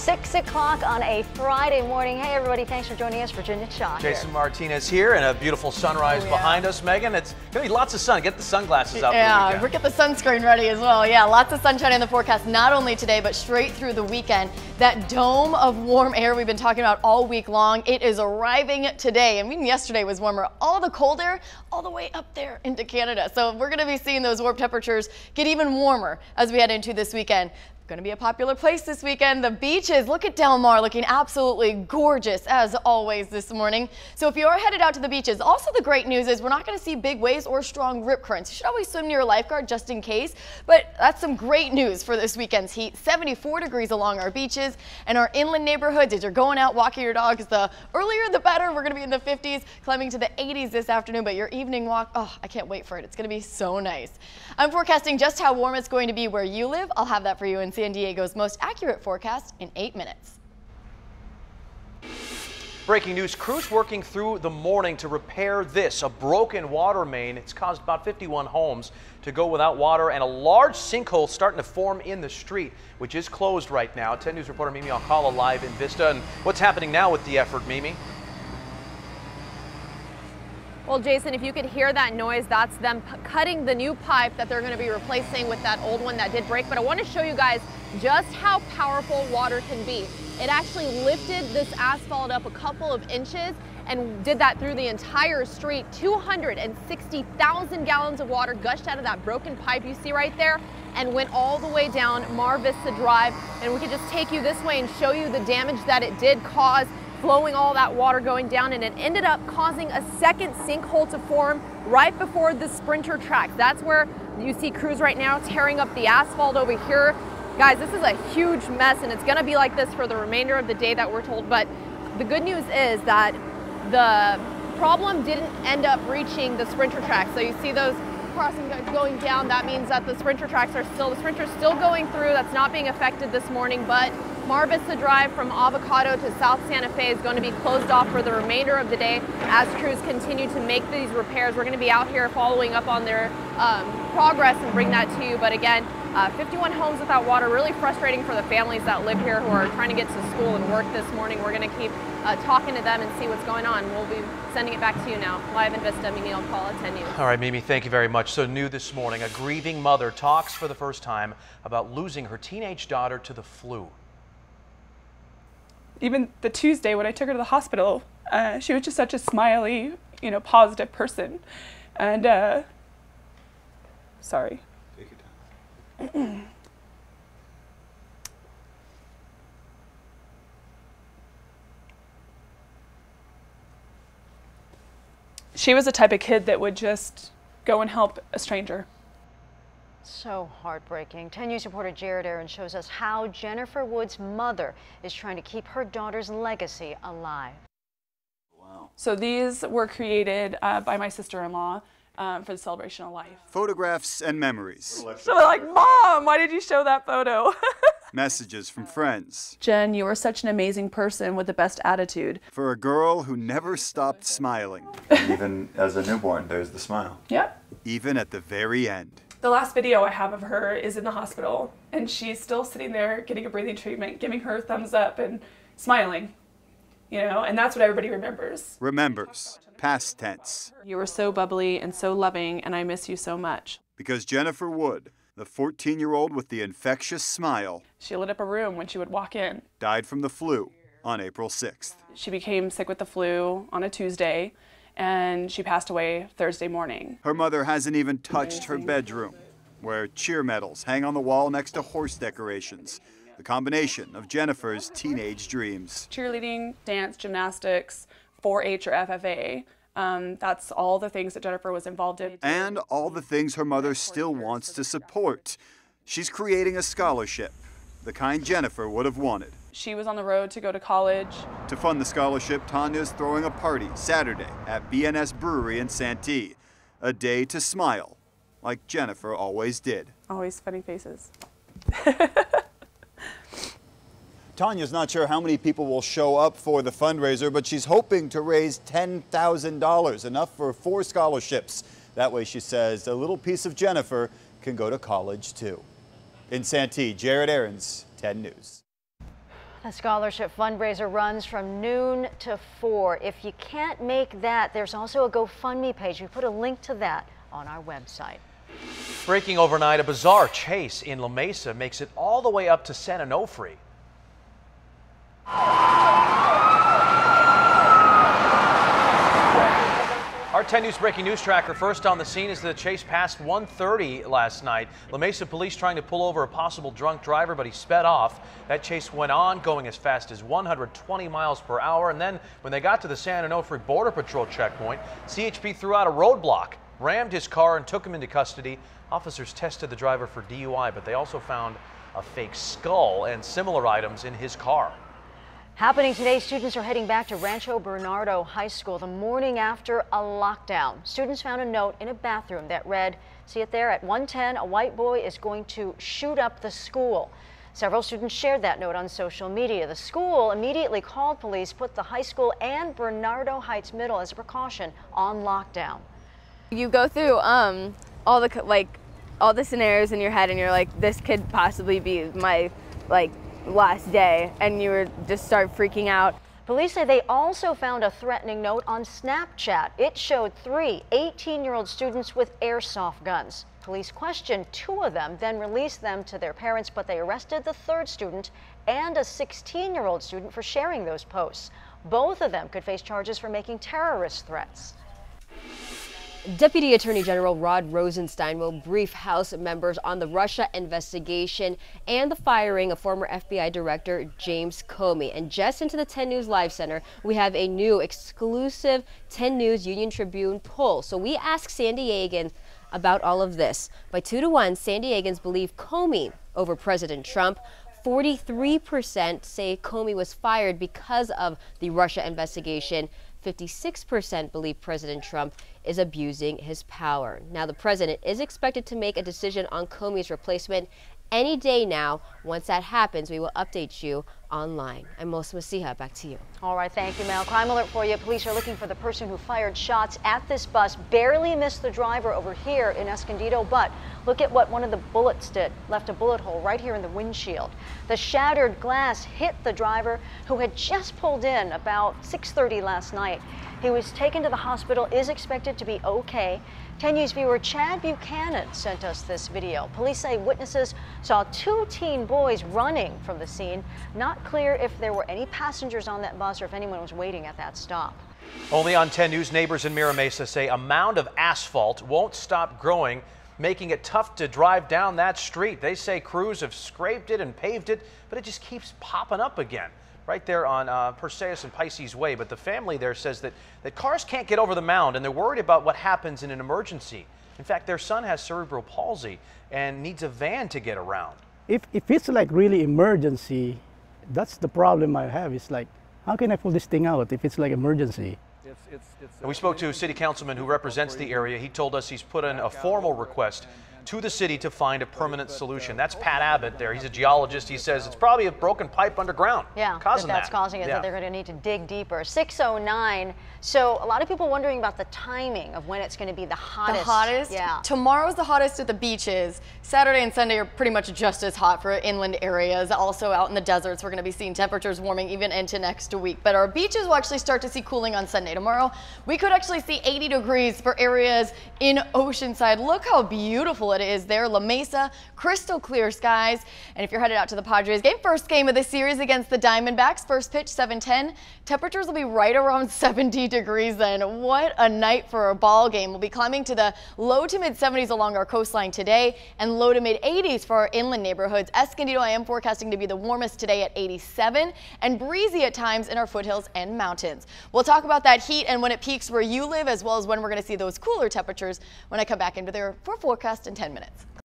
6 o'clock on a Friday morning. Hey everybody, thanks for joining us. Virginia Shaw here. Jason Martinez here, and a beautiful sunrise behind us. Megan, it's going to be lots of sun. Get the sunglasses out for the weekend. Yeah, get the sunscreen ready as well. Yeah, lots of sunshine in the forecast, not only today, but straight through the weekend. That dome of warm air we've been talking about all week long, it is arriving today. I mean, yesterday was warmer. All the cold air, all the way up there into Canada. So we're going to be seeing those warm temperatures get even warmer as we head into this weekend. Going to be a popular place this weekend. The beaches. Look at Del Mar looking absolutely gorgeous as always this morning. So if you are headed out to the beaches, also the great news is we're not going to see big waves or strong rip currents. You should always swim near a lifeguard just in case, but that's some great news for this weekend's heat. 74 degrees along our beaches and our inland neighborhoods. As you're going out walking your dogs, the earlier the better. We're going to be in the 50s, climbing to the 80s this afternoon, but your evening walk, oh, I can't wait for it. It's going to be so nice. I'm forecasting just how warm it's going to be where you live. I'll have that for you in San Diego's most accurate forecast in 8 minutes. Breaking news, crews working through the morning to repair this, a broken water main. It's caused about 51 homes to go without water, and a large sinkhole starting to form in the street, which is closed right now. 10 News reporter Mimi Alcala live in Vista. And what's happening now with the effort, Mimi? Well, Jason, if you could hear that noise, that's them cutting the new pipe that they're going to be replacing with that old one that did break. But I want to show you guys just how powerful water can be. It actually lifted this asphalt up a couple of inches and did that through the entire street. 260,000 gallons of water gushed out of that broken pipe you see right there and went all the way down Mar Vista Drive. And we could just take you this way and show you the damage that it did cause, flowing all that water going down, and it ended up causing a second sinkhole to form right before the Sprinter tracks. That's where you see crews right now tearing up the asphalt over here. Guys, this is a huge mess, and it's gonna be like this for the remainder of the day that we're told. But the good news is that the problem didn't end up reaching the Sprinter tracks. So you see those crossing going down. That means that the Sprinter tracks are still, the Sprinter's still going through. That's not being affected this morning, but Mar Vista Drive from Avocado to South Santa Fe is going to be closed off for the remainder of the day as crews continue to make these repairs. We're going to be out here following up on their progress and bring that to you. But again, 51 homes without water, really frustrating for the families that live here who are trying to get to school and work this morning. We're going to keep talking to them and see what's going on. We'll be sending it back to you now. Live in Vista, Mimi Alcala, 10 News. All right, Mimi, thank you very much. So new this morning, a grieving mother talks for the first time about losing her teenage daughter to the flu. Even the Tuesday when I took her to the hospital, she was just such a smiley, positive person. And, sorry. Take your time. She was the type of kid that would just go and help a stranger. So heartbreaking. 10 News reporter Jared Aaron shows us how Jennifer Wood's mother is trying to keep her daughter's legacy alive. Wow. So these were created by my sister-in-law for the celebration of life. Photographs and memories. So they're like, Mom, why did you show that photo? Messages from friends. Jen, you were such an amazing person with the best attitude. For a girl who never stopped smiling. Even as a newborn, there's the smile. Yep. Even at the very end. The last video I have of her is in the hospital, and she's still sitting there getting a breathing treatment, giving her a thumbs up and smiling, and that's what everybody remembers. Remembers. Past tense. You were so bubbly and so loving, and I miss you so much. Because Jennifer Wood, the 14-year-old with the infectious smile, She lit up a room when she would walk in. died from the flu on April 6th. She became sick with the flu on a Tuesday, and she passed away Thursday morning. Her mother hasn't even touched her bedroom, where cheer medals hang on the wall next to horse decorations, the combination of Jennifer's teenage dreams. Cheerleading, dance, gymnastics, 4-H or FFA, that's all the things that Jennifer was involved in. And all the things her mother still wants to support. She's creating a scholarship, the kind Jennifer would have wanted. She was on the road to go to college. To fund the scholarship, Tanya's throwing a party Saturday at BNS Brewery in Santee. A day to smile, like Jennifer always did. Always funny faces. Tanya's not sure how many people will show up for the fundraiser, but she's hoping to raise $10,000, enough for 4 scholarships. That way, she says, a little piece of Jennifer can go to college too. In Santee, Jared Aarons, 10 News. The scholarship fundraiser runs from noon to 4. If you can't make that, there's also a GoFundMe page. We put a link to that on our website. Breaking overnight, a bizarre chase in La Mesa makes it all the way up to San Onofre. Our 10 News breaking news tracker first on the scene as the chase passed 1:30 last night. La Mesa police trying to pull over a possible drunk driver, but he sped off. That chase went on, going as fast as 120 miles per hour. And then when they got to the San Onofre Border Patrol checkpoint, CHP threw out a roadblock, rammed his car and took him into custody. Officers tested the driver for DUI, but they also found a fake skull and similar items in his car. Happening today, students are heading back to Rancho Bernardo High School the morning after a lockdown. Students found a note in a bathroom that read, see it there, at 1:10, a white boy is going to shoot up the school. Several students shared that note on social media. The school immediately called police, put the high school and Bernardo Heights Middle as a precaution on lockdown. You go through all the scenarios in your head and you're like, this could possibly be my last day, and you would just start freaking out. Police say they also found a threatening note on Snapchat. It showed 3 18-year-old students with airsoft guns. Police questioned 2 of them, then released them to their parents, but they arrested the 3rd student and a 16-year-old student for sharing those posts. Both of them could face charges for making terrorist threats. Deputy Attorney General Rod Rosenstein will brief House members on the Russia investigation and the firing of former FBI Director James Comey. And just into the 10 News Live Center, we have a new exclusive 10 News Union Tribune poll. So we asked San Diegans about all of this. By 2-1, San Diegans believe Comey over President Trump. 43% say Comey was fired because of the Russia investigation. 56% believe President Trump is abusing his power. Now, the president is expected to make a decision on Comey's replacement any day now. Once that happens, we will update you online. I'm Mos Masiha. Back to you. All right, thank you, Mel. Crime alert for you. Police are looking for the person who fired shots at this bus. Barely missed the driver over here in Escondido, but look at what one of the bullets did. Left a bullet hole right here in the windshield. The shattered glass hit the driver, who had just pulled in about 6:30 last night. He was taken to the hospital, is expected to be okay. 10 News viewer Chad Buchanan sent us this video. Police say witnesses saw 2 teen boys running from the scene. Not clear if there were any passengers on that bus or if anyone was waiting at that stop. Only on 10 News, neighbors in Mira Mesa say a mound of asphalt won't stop growing, making it tough to drive down that street. They say crews have scraped it and paved it, but it just keeps popping up again. Right there on Perseus and Pisces Way. But the family there says that cars can't get over the mound, and they're worried about what happens in an emergency. In fact, their son has cerebral palsy and needs a van to get around. If it's like really emergency, that's the problem I have. It's like, how can I pull this thing out if it's like emergency? We spoke to a city councilman who represents the area. He told us he's put in a formal request to the city to find a permanent solution. That's Pat Abbott there. He's a geologist. He says it's probably a broken pipe underground. Yeah, that's causing it, that they're going to need to dig deeper. 6:09. So a lot of people wondering about the timing of when it's going to be the hottest. The hottest? Yeah. Tomorrow's the hottest at the beaches. Saturday and Sunday are pretty much just as hot for inland areas. Also out in the deserts, we're going to be seeing temperatures warming even into next week. But our beaches will actually start to see cooling on Sunday. Tomorrow, we could actually see 80 degrees for areas in Oceanside. Look how beautiful it is there. La Mesa, crystal clear skies. And if you're headed out to the Padres game, first game of the series against the Diamondbacks, first pitch 7:10. Temperatures will be right around 70 degrees then. What a night for a ball game. We'll be climbing to the low to mid 70s along our coastline today and low to mid 80s for our inland neighborhoods. Escondido, I am forecasting to be the warmest today at 87 and breezy at times in our foothills and mountains. We'll talk about that heat and when it peaks where you live, as well as when we're going to see those cooler temperatures when I come back into there for forecast in 10 minutes.